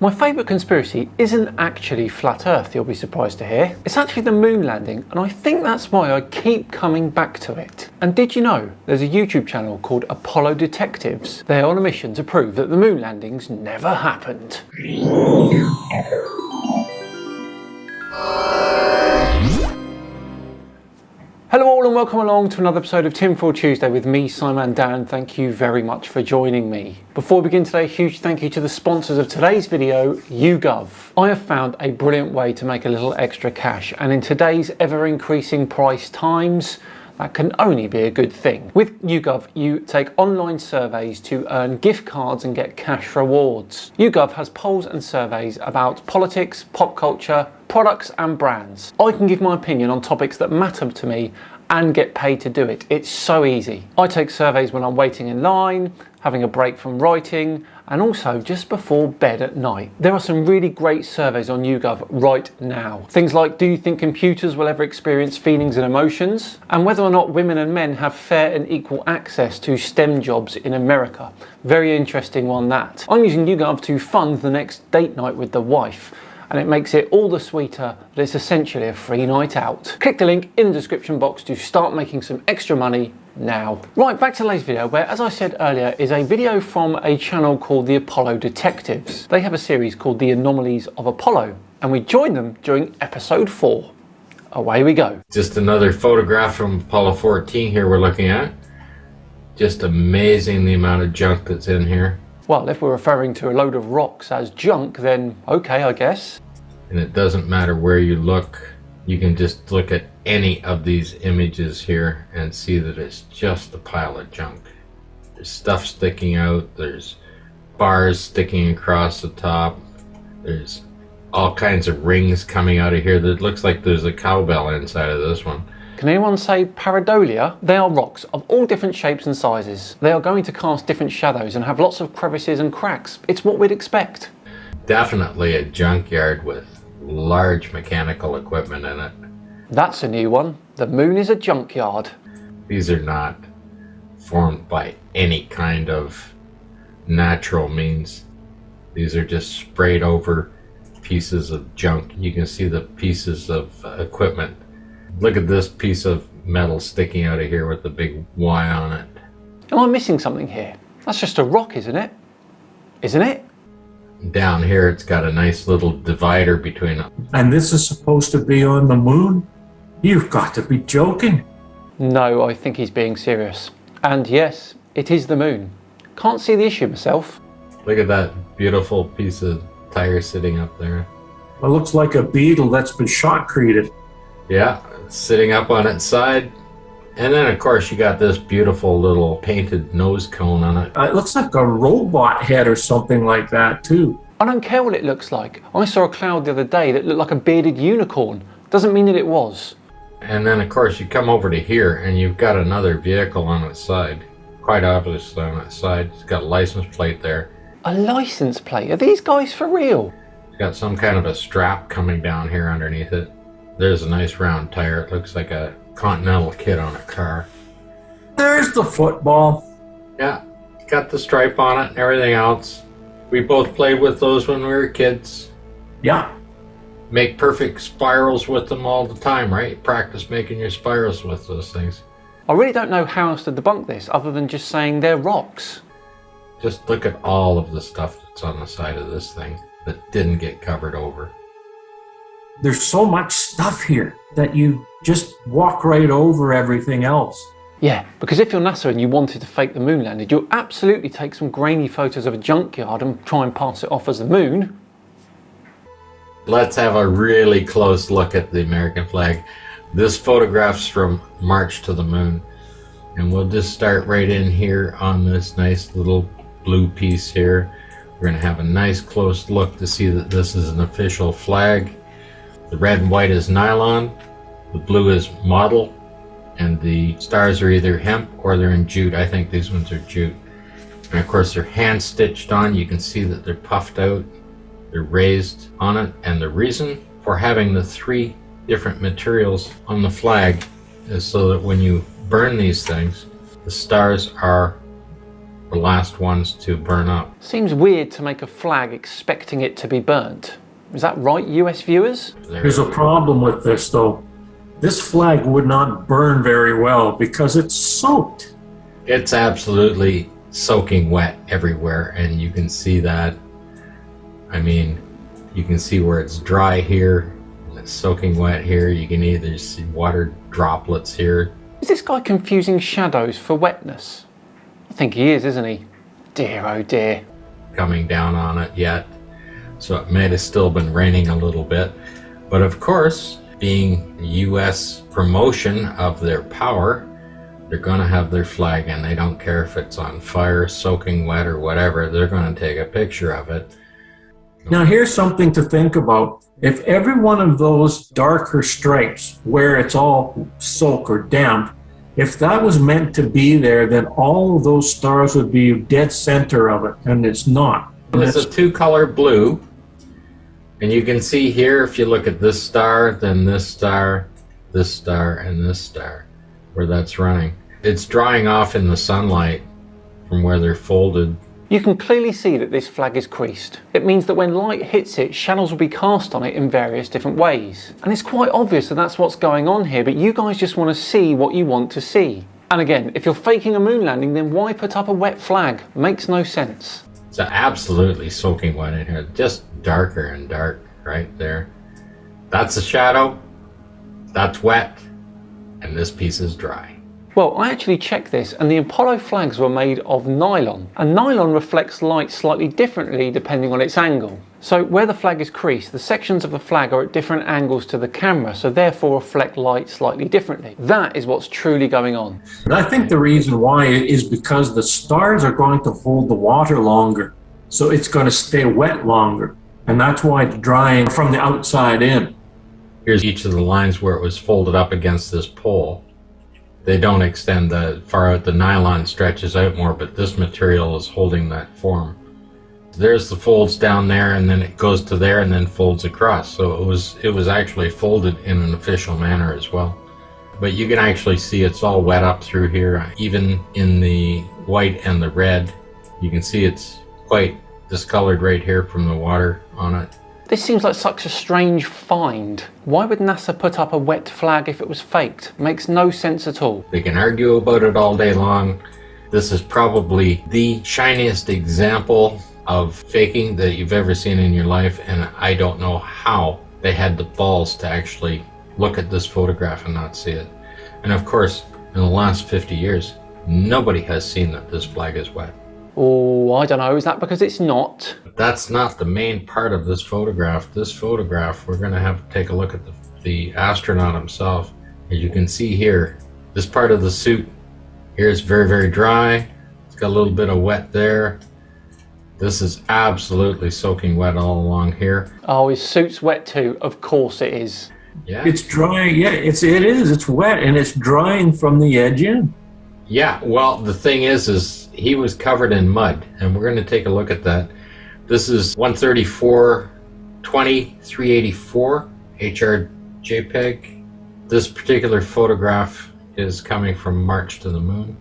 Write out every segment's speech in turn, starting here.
My favourite conspiracy isn't actually flat Earth, you'll be surprised to hear. It's actually the moon landing, and I think that's why I keep coming back to it. And did you know there's a YouTube channel called Apollo Detectives? They're on a mission to prove that the moon landings never happened. Hello all and welcome along to another episode of Tinfoil Tuesday with me, Simon Dan. Thank you very much for joining me. Before we begin today, a huge thank you to the sponsors of today's video, YouGov. I have found a brilliant way to make a little extra cash, and in today's ever-increasing price times, that can only be a good thing. With YouGov, you take online surveys to earn gift cards and get cash rewards. YouGov has polls and surveys about politics, pop culture, products and brands. I can give my opinion on topics that matter to me and get paid to do it. It's so easy. I take surveys when I'm waiting in line, having a break from writing, and also just before bed at night. There are some really great surveys on YouGov right now. Things like, do you think computers will ever experience feelings and emotions? And whether or not women and men have fair and equal access to STEM jobs in America. Very interesting one that. I'm using YouGov to fund the next date night with the wife, and it makes it all the sweeter that it's essentially a free night out. Click the link in the description box to start making some extra money now. Right, back to today's video, where, as I said earlier, is a video from a channel called the Apollo Detectives. They have a series called The Anomalies of Apollo, and we joined them during episode 4. Away we go. Just another photograph from Apollo 14 here we're looking at. Just amazing the amount of junk that's in here. Well, if we're referring to a load of rocks as junk, then okay, I guess. And it doesn't matter where you look. You can just look at any of these images here and see that it's just a pile of junk. There's stuff sticking out. There's bars sticking across the top. There's all kinds of rings coming out of here. That looks like there's a cowbell inside of this one. Can anyone say pareidolia? They are rocks of all different shapes and sizes. They are going to cast different shadows and have lots of crevices and cracks. It's what we'd expect. Definitely a junkyard with large mechanical equipment in it. That's a new one. The moon is a junkyard. These are not formed by any kind of natural means. These are just sprayed over pieces of junk. You can see the pieces of equipment. Look at this piece of metal sticking out of here with the big Y on it. Am I missing something here? That's just a rock, isn't it? Isn't it? Down here it's got a nice little divider between them. And this is supposed to be on the moon? You've got to be joking. No, I think he's being serious. And yes, it is the moon. Can't see the issue myself. Look at that beautiful piece of tire sitting up there. It looks like a beetle that's been shotcreted. Yeah, sitting up on its side. And then of course you got this beautiful little painted nose cone on it. It looks like a robot head or something like that too. I don't care what it looks like. I saw a cloud the other day that looked like a bearded unicorn. Doesn't mean that it was. And then of course you come over to here and you've got another vehicle on its side. Quite obviously on its side. It's got a license plate there. A license plate? Are these guys for real? It's got some kind of a strap coming down here underneath it. There's a nice round tire. It looks like a Continental kit on a car. There's the football. Yeah, got the stripe on it and everything else. We both played with those when we were kids. Yeah. Make perfect spirals with them all the time, right? Practice making your spirals with those things. I really don't know how else to debunk this other than just saying they're rocks. Just look at all of the stuff that's on the side of this thing that didn't get covered over. There's so much stuff here that you just walk right over everything else. Yeah, because if you're NASA and you wanted to fake the moon landing, you'll absolutely take some grainy photos of a junkyard and try and pass it off as the moon. Let's have a really close look at the American flag. This photograph's from March to the Moon. And we'll just start right in here on this nice little blue piece here. We're going to have a nice close look to see that this is an official flag. The red and white is nylon, the blue is model, and the stars are either hemp or they're in jute. I think these ones are jute. And of course they're hand stitched on. You can see that they're puffed out, they're raised on it, and the reason for having the 3 different materials on the flag is so that when you burn these things, the stars are the last ones to burn up. Seems weird to make a flag expecting it to be burnt. Is that right, US viewers? There's a problem with this, though. This flag would not burn very well because it's soaked. It's absolutely soaking wet everywhere, and you can see that. I mean, you can see where it's dry here, it's soaking wet here. You can either see water droplets here. Is this guy confusing shadows for wetness? I think he is, isn't he? Dear, oh dear. Coming down on it yet. So it may have still been raining a little bit. But of course, being US promotion of their power, they're going to have their flag, and they don't care if it's on fire, soaking wet, or whatever. They're going to take a picture of it. Now here's something to think about. If every one of those darker stripes where it's all soak or damp, if that was meant to be there, then all of those stars would be dead center of it, and it's not. It's a two-color blue, and you can see here, if you look at this star, then this star, and this star, where that's running. It's drying off in the sunlight from where they're folded. You can clearly see that this flag is creased. It means that when light hits it, shadows will be cast on it in various different ways. And it's quite obvious that that's what's going on here, but you guys just want to see what you want to see. And again, if you're faking a moon landing, then why put up a wet flag? Makes no sense. It's absolutely soaking wet in here, just darker and dark right there. That's a shadow, that's wet, and this piece is dry. Well, I actually checked this, and the Apollo flags were made of nylon, and nylon reflects light slightly differently depending on its angle. So where the flag is creased, the sections of the flag are at different angles to the camera, so therefore reflect light slightly differently. That is what's truly going on. And I think the reason why is because the stars are going to hold the water longer, so it's going to stay wet longer, and that's why it's drying from the outside in. Here's each of the lines where it was folded up against this pole. They don't extend that far out. The nylon stretches out more, but this material is holding that form. There's the folds down there, and then it goes to there and then folds across. So it was actually folded in an official manner as well. But you can actually see it's all wet up through here. Even in the white and the red, you can see it's quite discolored right here from the water on it. This seems like such a strange find. Why would NASA put up a wet flag if it was faked? Makes no sense at all. They can argue about it all day long. This is probably the shiniest example of faking that you've ever seen in your life, and I don't know how they had the balls to actually look at this photograph and not see it. And of course, in the last 50 years, nobody has seen that this flag is wet. Oh, I don't know, is that because it's not? That's not the main part of this photograph. This photograph, we're going to have to take a look at the astronaut himself. As you can see here, this part of the suit here is very, very dry. It's got a little bit of wet there. This is absolutely soaking wet all along here. Oh, his suit's wet too. Of course it is. Yeah. It's drying. Yeah, it is. It's wet, and it's drying from the edge in. Yeah, well, the thing is he was covered in mud, and we're going to take a look at that. This is 134/20/384 HR JPEG. This particular photograph is coming from March to the moon,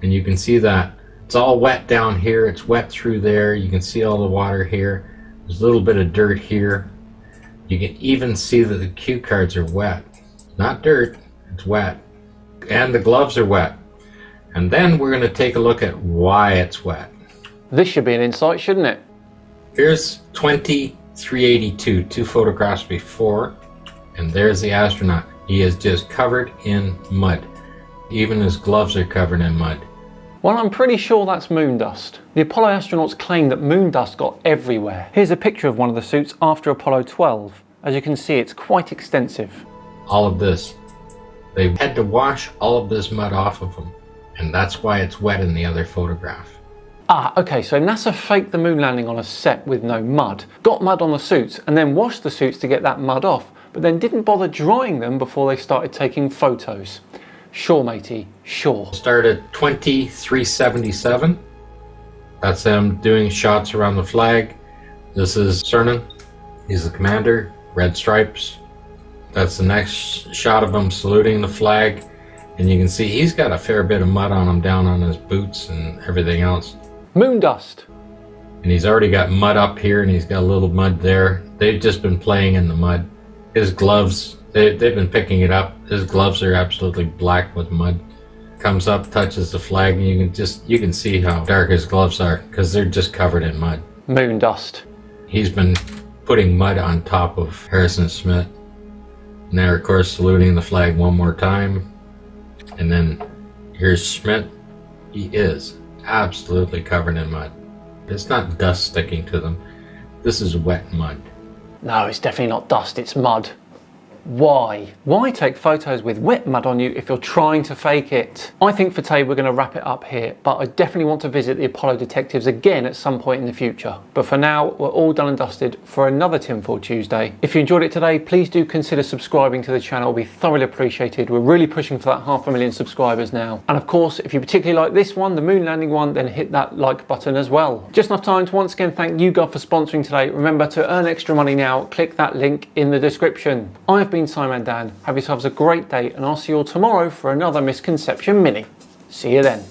and you can see that it's all wet down here. It's wet through there. You can see all the water here. There's a little bit of dirt here. You can even see that the cue cards are wet. Not dirt, it's wet. And the gloves are wet. And then we're going to take a look at why it's wet. This should be an insight, shouldn't it? Here's 20/382, two photographs before, and there's the astronaut. He is just covered in mud. Even his gloves are covered in mud. Well, I'm pretty sure that's moon dust. The Apollo astronauts claim that moon dust got everywhere. Here's a picture of one of the suits after Apollo 12. As you can see, it's quite extensive. All of this. They had to wash all of this mud off of them, and that's why it's wet in the other photograph. Ah, okay, so NASA faked the moon landing on a set with no mud, got mud on the suits, and then washed the suits to get that mud off, but then didn't bother drying them before they started taking photos. Sure, matey, sure. Start at 20/377. That's them doing shots around the flag. This is Cernan. He's the commander, red stripes. That's the next shot of him saluting the flag. And you can see he's got a fair bit of mud on him down on his boots and everything else. Moon dust. And he's already got mud up here and he's got a little mud there. They've just been playing in the mud. His gloves, they've been picking it up. His gloves are absolutely black with mud. Comes up, touches the flag, and you can see how dark his gloves are because they're just covered in mud. Moon dust. He's been putting mud on top of Harrison Schmitt. And they're, of course, saluting the flag one more time. And then here's Schmitt. He is absolutely covered in mud. It's not dust sticking to them. This is wet mud. No, it's definitely not dust, it's mud. Why? Why take photos with wet mud on you if you're trying to fake it? I think for today we're going to wrap it up here, but I definitely want to visit the Apollo detectives again at some point in the future. But for now, we're all done and dusted for another Tinfoil Tuesday. If you enjoyed it today, please do consider subscribing to the channel. It'll be thoroughly appreciated. We're really pushing for that 500,000 subscribers now. And of course, if you particularly like this one, the moon landing one, then hit that like button as well. Just enough time to once again thank YouGov for sponsoring today. Remember to earn extra money now, click that link in the description. I've been Simon Dan. Have yourselves a great day and I'll see you all tomorrow for another Misconception Mini. See you then.